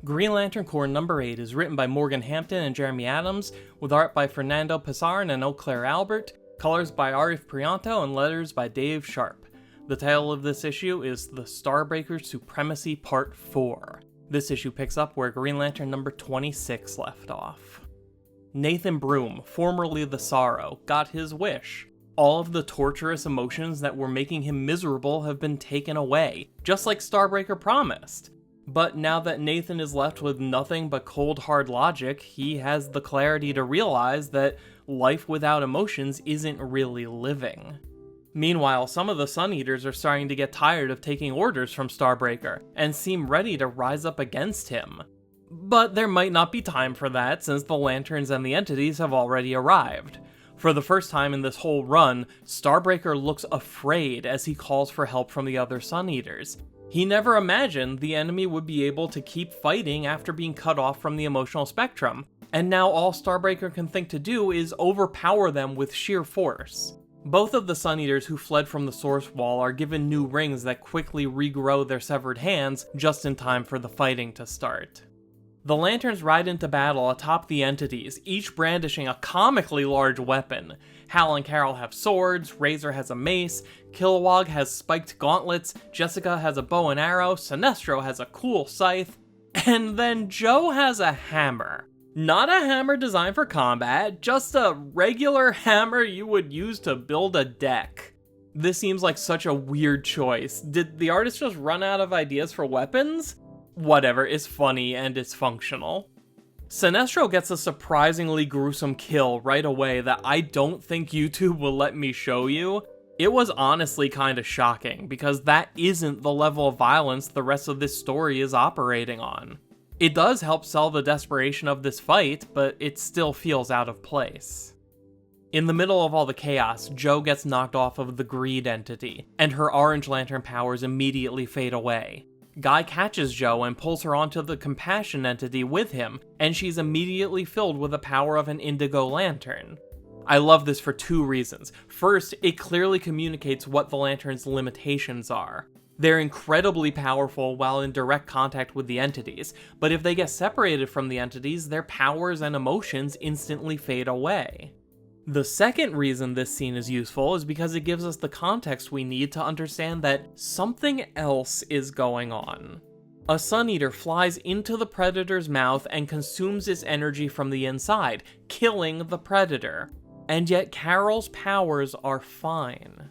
Green Lantern Corps number 8 is written by Morgan Hampton and Jeremy Adams, with art by Fernando Pizarn and Eau Claire Albert, colors by Arif Prianto, and letters by Dave Sharp. The title of this issue is The Starbreaker Supremacy Part 4. This issue picks up where Green Lantern number 26 left off. Nathan Broom, formerly the Sorrow, got his wish. All of the torturous emotions that were making him miserable have been taken away, just like Starbreaker promised. But now that Nathan is left with nothing but cold hard logic, he has the clarity to realize that life without emotions isn't really living. Meanwhile, some of the Sun Eaters are starting to get tired of taking orders from Starbreaker, and seem ready to rise up against him. But there might not be time for that, since the Lanterns and the entities have already arrived. For the first time in this whole run, Starbreaker looks afraid as he calls for help from the other Sun Eaters. He never imagined the enemy would be able to keep fighting after being cut off from the emotional spectrum, and now all Starbreaker can think to do is overpower them with sheer force. Both of the Sun Eaters who fled from the Source Wall are given new rings that quickly regrow their severed hands just in time for the fighting to start. The Lanterns ride into battle atop the entities, each brandishing a comically large weapon. Hal and Carol have swords, Razor has a mace, Kilowog has spiked gauntlets, Jessica has a bow and arrow, Sinestro has a cool scythe, and then Joe has a hammer. Not a hammer designed for combat, just a regular hammer you would use to build a deck. This seems like such a weird choice. Did the artist just run out of ideas for weapons? Whatever, it's funny and it's functional. Sinestro gets a surprisingly gruesome kill right away that I don't think YouTube will let me show you. It was honestly kinda shocking, because that isn't the level of violence the rest of this story is operating on. It does help sell the desperation of this fight, but it still feels out of place. In the middle of all the chaos, Jo gets knocked off of the Greed entity, and her Orange Lantern powers immediately fade away. Guy catches Jo and pulls her onto the Compassion entity with him, and she's immediately filled with the power of an Indigo Lantern. I love this for two reasons. First, it clearly communicates what the Lantern's limitations are. They're incredibly powerful while in direct contact with the entities, but if they get separated from the entities, their powers and emotions instantly fade away. The second reason this scene is useful is because it gives us the context we need to understand that something else is going on. A Sun Eater flies into the Predator's mouth and consumes its energy from the inside, killing the Predator. And yet Carol's powers are fine.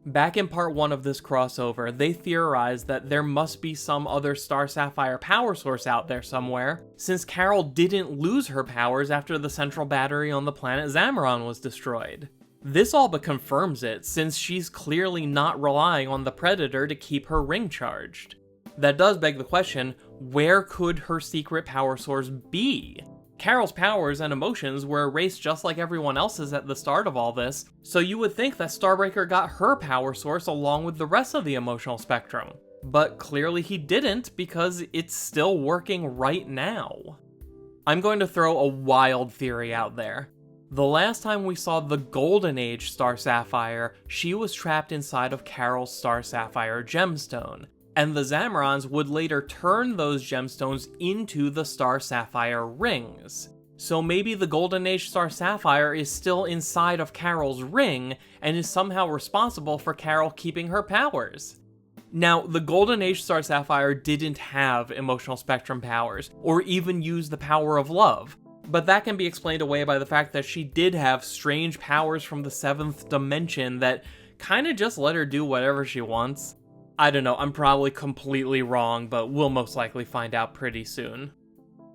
Back in part 1 of this crossover, they theorized that there must be some other Star Sapphire power source out there somewhere, since Carol didn't lose her powers after the central battery on the planet Zamaron was destroyed. This all but confirms it, since she's clearly not relying on the Predator to keep her ring charged. That does beg the question, where could her secret power source be? Carol's powers and emotions were erased just like everyone else's at the start of all this, so you would think that Starbreaker got her power source along with the rest of the emotional spectrum. But clearly he didn't, because it's still working right now. I'm going to throw a wild theory out there. The last time we saw the Golden Age Star Sapphire, she was trapped inside of Carol's Star Sapphire gemstone, and the Zamarons would later turn those gemstones into the Star Sapphire rings. So maybe the Golden Age Star Sapphire is still inside of Carol's ring, and is somehow responsible for Carol keeping her powers. Now, the Golden Age Star Sapphire didn't have emotional spectrum powers, or even use the power of love, but that can be explained away by the fact that she did have strange powers from the 7th dimension that kinda just let her do whatever she wants. I don't know, I'm probably completely wrong, but we'll most likely find out pretty soon.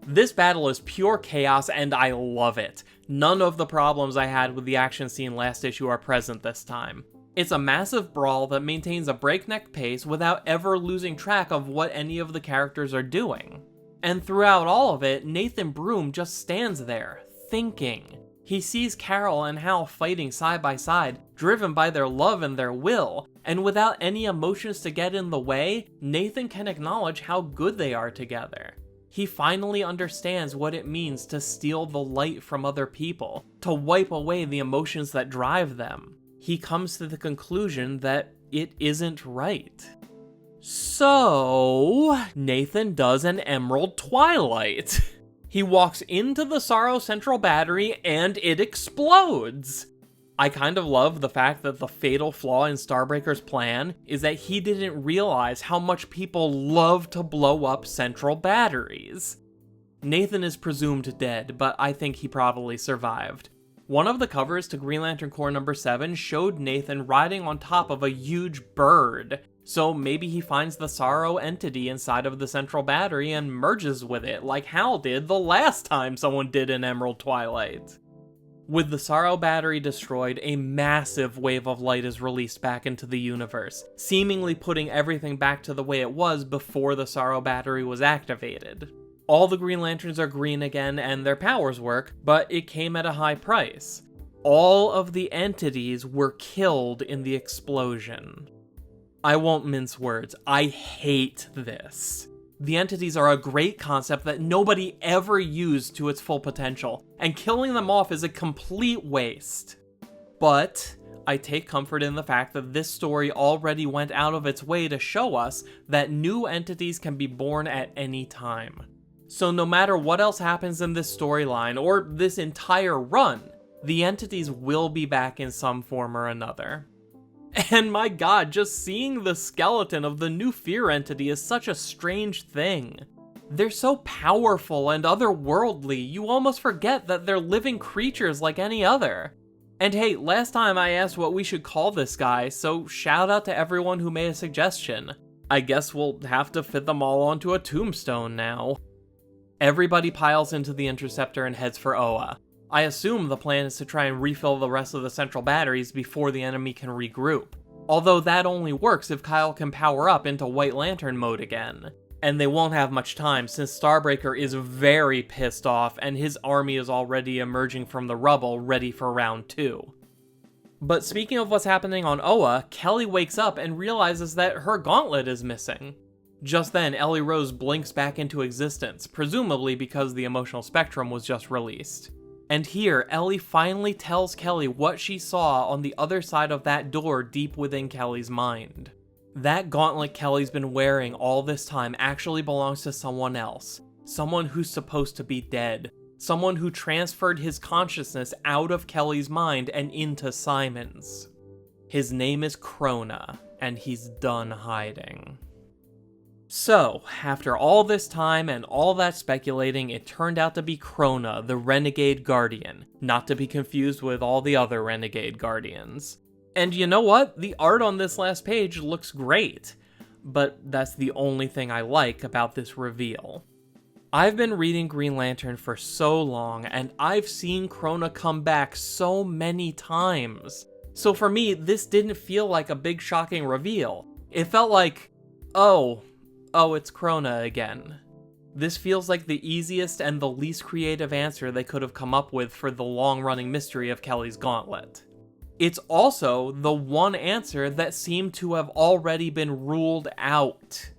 This battle is pure chaos, and I love it. None of the problems I had with the action scene last issue are present this time. It's a massive brawl that maintains a breakneck pace without ever losing track of what any of the characters are doing. And throughout all of it, Nathan Broom just stands there, thinking. He sees Carol and Hal fighting side by side, driven by their love and their will, and without any emotions to get in the way, Nathan can acknowledge how good they are together. He finally understands what it means to steal the light from other people, to wipe away the emotions that drive them. He comes to the conclusion that it isn't right. So, Nathan does an Emerald Twilight. He walks into the Sorrow Central Battery and it explodes. I kind of love the fact that the fatal flaw in Starbreaker's plan is that he didn't realize how much people love to blow up central batteries. Nathan is presumed dead, but I think he probably survived. One of the covers to Green Lantern Corps number 7 showed Nathan riding on top of a huge bird, so maybe he finds the Sorrow entity inside of the central battery and merges with it like Hal did the last time someone did an Emerald Twilight. With the Sorrow battery destroyed, a massive wave of light is released back into the universe, seemingly putting everything back to the way it was before the Sorrow battery was activated. All the Green Lanterns are green again and their powers work, but it came at a high price. All of the entities were killed in the explosion. I won't mince words, I hate this. The entities are a great concept that nobody ever used to its full potential, and killing them off is a complete waste. But I take comfort in the fact that this story already went out of its way to show us that new entities can be born at any time. So no matter what else happens in this storyline, or this entire run, the entities will be back in some form or another. And my god, just seeing the skeleton of the new Fear entity is such a strange thing. They're so powerful and otherworldly, you almost forget that they're living creatures like any other. And hey, last time I asked what we should call this guy, so shout out to everyone who made a suggestion. I guess we'll have to fit them all onto a tombstone now. Everybody piles into the Interceptor and heads for Oa. I assume the plan is to try and refill the rest of the central batteries before the enemy can regroup. Although that only works if Kyle can power up into White Lantern mode again. And they won't have much time since Starbreaker is very pissed off and his army is already emerging from the rubble ready for round 2. But speaking of what's happening on Oa, Kelly wakes up and realizes that her gauntlet is missing. Just then, Ellie Rose blinks back into existence, presumably because the emotional spectrum was just released. And here, Ellie finally tells Kelly what she saw on the other side of that door deep within Kelly's mind. That gauntlet Kelly's been wearing all this time actually belongs to someone else. Someone who's supposed to be dead. Someone who transferred his consciousness out of Kelly's mind and into Simon's. His name is Crona, and he's done hiding. So, after all this time and all that speculating, it turned out to be Crona, the Renegade Guardian, not to be confused with all the other Renegade Guardians. And you know what? The art on this last page looks great, but that's the only thing I like about this reveal. I've been reading Green Lantern for so long, and I've seen Crona come back so many times. So for me, this didn't feel like a big shocking reveal. It felt like, oh, it's Crona again. This feels like the easiest and the least creative answer they could have come up with for the long-running mystery of Kelly's gauntlet. It's also the one answer that seemed to have already been ruled out.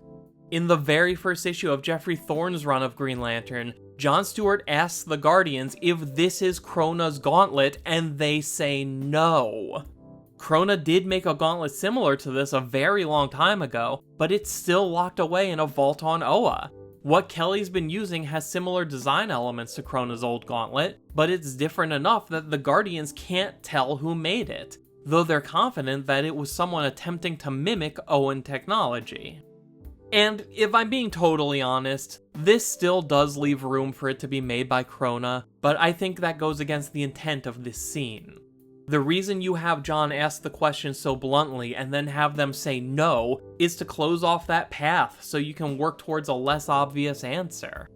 In the very first issue of Jeffrey Thorne's run of Green Lantern, John Stewart asks the Guardians if this is Crona's gauntlet, and they say no. Crona did make a gauntlet similar to this a very long time ago, but it's still locked away in a vault on Oa. What Kelly's been using has similar design elements to Crona's old gauntlet, but it's different enough that the Guardians can't tell who made it, though they're confident that it was someone attempting to mimic Oan technology. And if I'm being totally honest, this still does leave room for it to be made by Crona, but I think that goes against the intent of this scene. The reason you have John ask the question so bluntly and then have them say no is to close off that path so you can work towards a less obvious answer.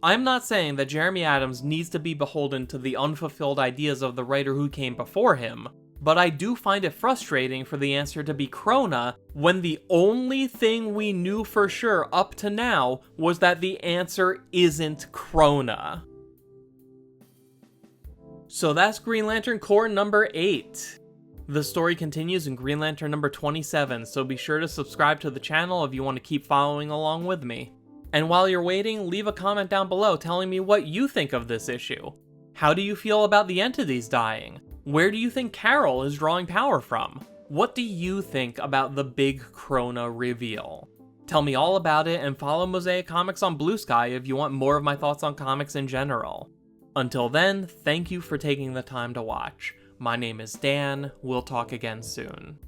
I'm not saying that Jeremy Adams needs to be beholden to the unfulfilled ideas of the writer who came before him, but I do find it frustrating for the answer to be Crona when the only thing we knew for sure up to now was that the answer isn't Crona. So that's Green Lantern Corps number 8. The story continues in Green Lantern number 27, so be sure to subscribe to the channel if you want to keep following along with me. And while you're waiting, leave a comment down below telling me what you think of this issue. How do you feel about the entities dying? Where do you think Carol is drawing power from? What do you think about the big Crona reveal? Tell me all about it and follow Mosaic Comics on Blue Sky if you want more of my thoughts on comics in general. Until then, thank you for taking the time to watch. My name is Dan, we'll talk again soon.